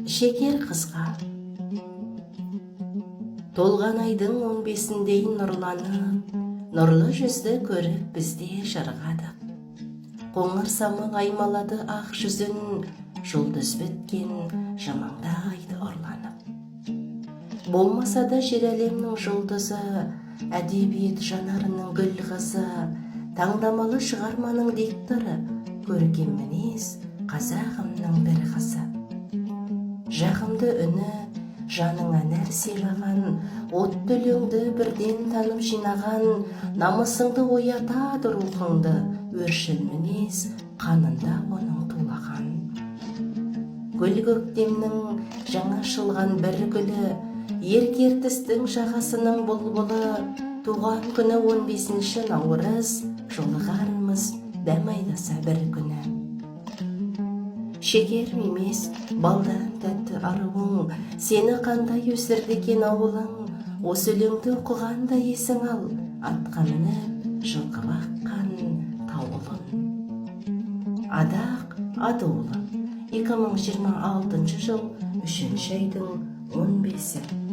Шекер қызға толған айдың 15-індей нұрланып, нұрлы жүзді көріп бізде шырғадық. Қоңыр самал аймалады ақ жүзін, жұлдыз біткен жымыңда айды ұрланып. Болмаса да жер әлемнің жұлдызы, әдебиет жанарының гүл қызы, таңдамалы шығарманың дикторы, көркем мінез қазағымның бір қызы. Жағымды үні, жаныңа нәр сыйлаған, отты өлеңді бірден танып жинаған, намысыңды оятады рухыңды, өршіл мінез қанында оның тулаған. Гүл көктемнің жаңа ашылған бір гүлі, еркертістің жағасының бұлбұлы, туған күні 15-ші наурыз, жолығармыз дәм айдаса бір күні. Шекер емес, балдан тәтті аруың, сені қандай өсірді екен ауылың, осы өлеңді оқығанда есің ал, атқа мініп жылқы баққан тауылың. Адақ Адуылы, 2026 жыл 3-ші айдың 15-і.